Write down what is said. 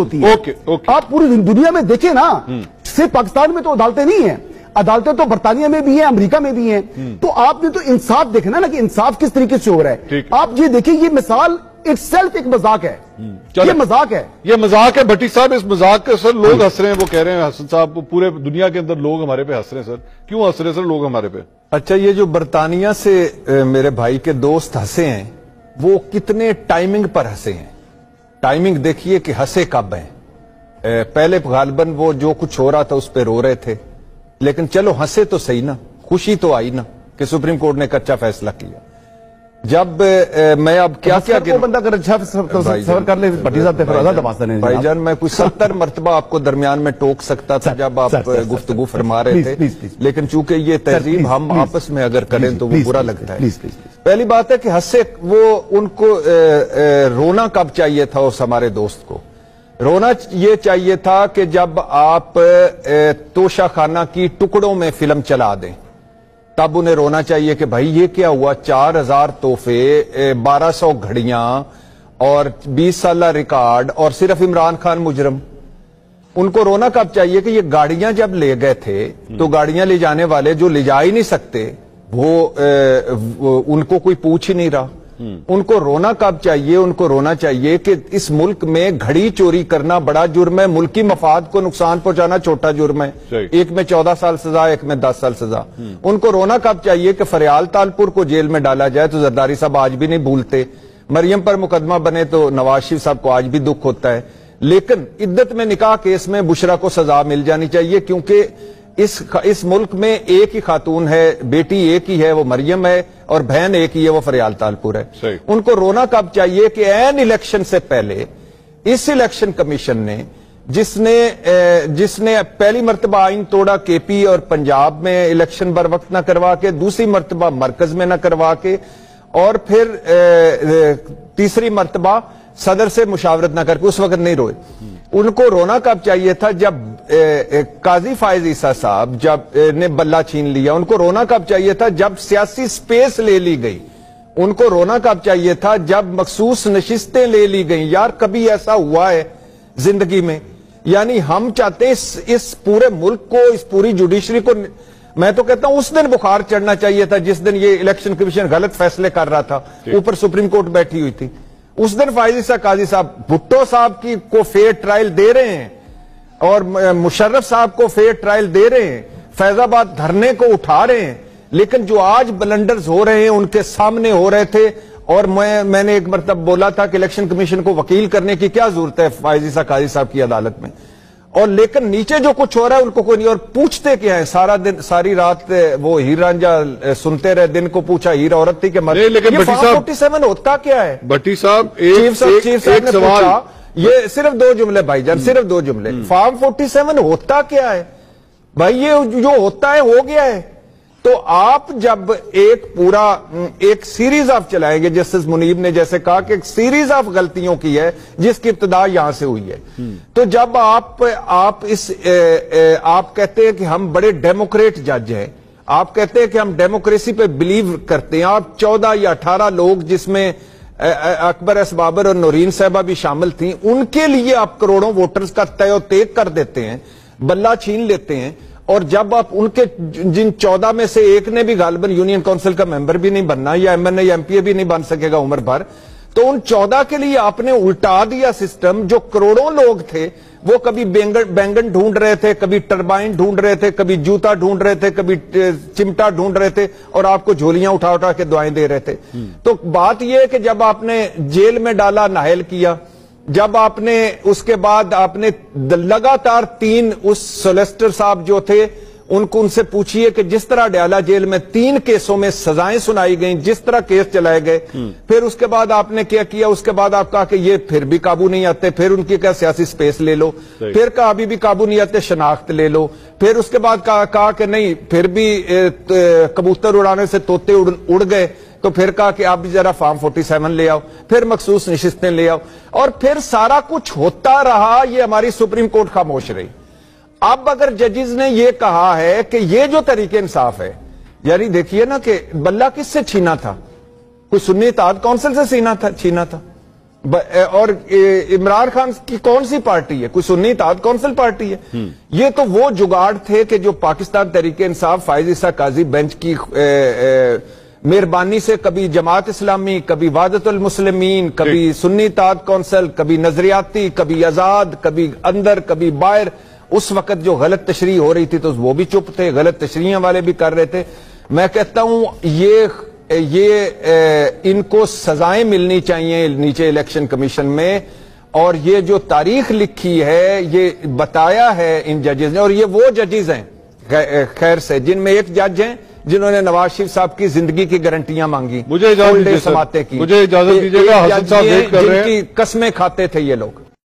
होती है। आप पूरी दुनिया में देखें ना, सिर्फ पाकिस्तान में तो अदालतें नहीं हैं, अदालतें तो बरतानिया में भी हैं, अमेरिका में भी हैं। तो आपने तो इंसाफ देखना ना कि इंसाफ किस तरीके से हो रहा है। आप ये देखिए, ये मिसाल इटसेल्फ एक मजाक है, ये मजाक है, ये मजाक है। भट्टी साहब, इस मजाक के सर लोग हंस रहे हैं, वो कह रहे हैं हसन साहब, पूरे दुनिया के अंदर लोग हमारे पे हंस रहे हैं। सर क्यों हंस रहे हैं सर लोग हमारे पे? अच्छा, ये जो बरतानिया से मेरे भाई के दोस्त हंसे हैं, वो कितने टाइमिंग पर हंसे हैं। टाइमिंग देखिए कि हंसे कब हैं। पहले गालबन वो जो कुछ हो रहा था उस पर रो रहे थे, लेकिन चलो हंसे तो सही ना, खुशी तो आई ना कि सुप्रीम कोर्ट ने एक अच्छा फैसला किया। जब मैं अब क्या बंदा अगर अच्छा सफर कर ले भट्टी साहब, भाईजान मैं कुछ 70 मरतबा आपको दरमियान में टोक सकता था जब आप गुफ्तगू फरमा रहे थे, लेकिन चूंकि ये तहजीब हम आपस में अगर करें तो वो बुरा लगता है। पहली बात है कि हंसे वो, उनको रोना कब चाहिए था उस हमारे दोस्त को? रोना ये चाहिए था कि जब आप तोशा खाना की टुकड़ों में फिल्म चला दें, तब उन्हें रोना चाहिए कि भाई ये क्या हुआ, 4000 तोहफे, 1200 घड़ियां और 20 साल रिकॉर्ड और सिर्फ इमरान खान मुजरम। उनको रोना कब चाहिए कि ये गाड़ियां जब ले गए थे तो गाड़ियां ले जाने वाले जो ले जा ही नहीं सकते वो उनको कोई पूछ ही नहीं रहा। उनको रोना कब चाहिए? उनको रोना चाहिए कि इस मुल्क में घड़ी चोरी करना बड़ा जुर्म है, मुल्की मफाद को नुकसान पहुंचाना छोटा जुर्म है। एक में 14 साल सजा, एक में 10 साल सजा। उनको रोना कब चाहिए कि फरियाल तालपुर को जेल में डाला जाए तो जरदारी साहब आज भी नहीं भूलते। मरियम पर मुकदमा बने तो नवाज शरीफ साहब को आज भी दुख होता है। लेकिन इद्दत में निकाह केस में बुशरा को सजा मिल जानी चाहिए, क्योंकि इस मुल्क में एक ही खातून है, बेटी एक ही है, वो मरियम है, और बहन एक ही है, वो फरियाल तालपुर है। उनको रोना कब चाहिए कि एन इलेक्शन से पहले इस इलेक्शन कमीशन ने जिसने पहली मर्तबा आइन तोड़ा केपी और पंजाब में इलेक्शन बर वक्त न करवा के, दूसरी मर्तबा मरकज में न करवा के, और फिर तीसरी मरतबा सदर से मुशावरत न करके, उस वक्त नहीं रोए। उनको रोना कब चाहिए था? जब काजी फायज ईसा साहब ने बल्ला छीन लिया। उनको रोना कब चाहिए था? जब सियासी स्पेस ले ली गई। उनको रोना कब चाहिए था? जब मखसूस नशिस्तें ले ली गई। यार कभी ऐसा हुआ है जिंदगी में? यानी हम चाहते हैं इस पूरे मुल्क को, इस पूरी जुडिशरी को, मैं तो कहता हूं उस दिन बुखार चढ़ना चाहिए था जिस दिन ये इलेक्शन कमीशन गलत फैसले कर रहा था, ऊपर सुप्रीम कोर्ट बैठी हुई थी। उस दिन फायजी साहब, काजी साहब, भुट्टो साहब की को फेयर ट्रायल दे रहे हैं और मुशर्रफ साहब को फेयर ट्रायल दे रहे हैं, फैजाबाद धरने को उठा रहे हैं, लेकिन जो आज ब्लंडर्स हो रहे हैं उनके सामने हो रहे थे। और मैंने एक मरतब बोला था कि इलेक्शन कमीशन को वकील करने की क्या जरूरत है फायजी साहब, काजी साहब की अदालत में, और लेकिन नीचे जो कुछ हो रहा है उनको कोई नहीं। और पूछते क्या है? सारा दिन सारी रात वो हीर रांझा सुनते रहे, दिन को पूछा हीर औरत थी कि लेकिन ये 47 होता क्या है? भट्टी साहब, चीफ साहब ने पूछा, ये सिर्फ 2 जुमले भाईजान, सिर्फ 2 जुमले। फॉर्म 47 होता क्या है भाई? ये जो होता है हो गया है। तो आप जब एक सीरीज ऑफ चलाएंगे, जस्टिस मुनीब ने जैसे कहा कि एक सीरीज ऑफ गलतियों की है जिसकी इब्तिदा यहां से हुई है, तो जब आप कहते हैं कि हम बड़े डेमोक्रेट जज हैं, आप कहते हैं कि हम डेमोक्रेसी पे बिलीव करते हैं, आप 14 या 18 लोग जिसमें अकबर एस बाबर और नौरीन साहबा भी शामिल थी, उनके लिए आप करोड़ों वोटर्स का तय तेग कर देते हैं, बल्ला छीन लेते हैं। और जब आप उनके जिन 14 में से एक ने भी गालिबन यूनियन काउंसिल का मेंबर भी नहीं बनना, या एमएनए या एमपीए भी नहीं बन सकेगा उम्र भर, तो उन 14 के लिए आपने उल्टा दिया सिस्टम। जो करोड़ों लोग थे वो कभी बैंगन ढूंढ रहे थे, कभी टरबाइन ढूंढ रहे थे, कभी जूता ढूंढ रहे थे, कभी चिमटा ढूंढ रहे थे, और आपको झोलियां उठा उठा के दुआएं दे रहे थे। तो बात यह है कि जब आपने जेल में डाला, नाहल किया, जब आपने उसके बाद आपने लगातार 3 उस सोलिसिटर साहब जो थे उनसे पूछिए कि जिस तरह डयाला जेल में 3 केसों में सजाएं सुनाई गई, जिस तरह केस चलाए गए, फिर उसके बाद आपने क्या किया? उसके बाद आप कहा कि ये फिर भी काबू नहीं आते, फिर उनकी क्या सियासी स्पेस ले लो, फिर कहा अभी भी काबू नहीं आते, शनाख्त ले लो, फिर उसके बाद कहा कि नहीं, फिर भी कबूतर उड़ाने से तोते उड़ गए, तो फिर कहा कि आप भी जरा फॉर्म 47 ले आओ, फिर मखसूस नशिस्तें ले आओ, और फिर सारा कुछ होता रहा। ये हमारी सुप्रीम कोर्ट खामोश रही। अब अगर जजेस ने यह कहा है कि ये जो तरीके इंसाफ है, यानी देखिए ना कि बल्ला किससे छीना था? कोई सुन्नी इत्तेहाद काउंसिल से छीना था। اور عمران خان کی کون سی پارٹی ہے؟ کوئی سنی اتحاد کونسل پارٹی ہے؟ یہ تو وہ جگاڑ تھے کہ جو پاکستان تحریک انصاف فائز عیسیٰ قاضی بینچ کی مہربانی سے کبھی جماعت اسلامی، کبھی وحدت المسلمین، کبھی سنی اتحاد کونسل، کبھی نظریاتی، کبھی آزاد، کبھی اندر، کبھی باہر، اس وقت جو غلط تشریح ہو رہی تھی تو وہ بھی چپ تھے، غلط تشریحیں والے بھی کر رہے تھے. میں کہتا ہوں یہ ان کو سزائیں ملنی چاہیے نیچے الیکشن کمیشن میں، اور یہ جو تاریخ لکھی ہے یہ بتایا ہے ان ججز نے، اور یہ وہ ججز ہیں خیر سے جن میں ایک جج ہیں جنہوں نے نواز شریف صاحب کی زندگی کی گارنٹیاں مانگی، مجھے اجازت دیجیے سماتے کی، مجھے اجازت دیجیے گا، حسن صاحب ویٹ کر رہے ہیں، جن کی قسمیں کھاتے تھے یہ لوگ.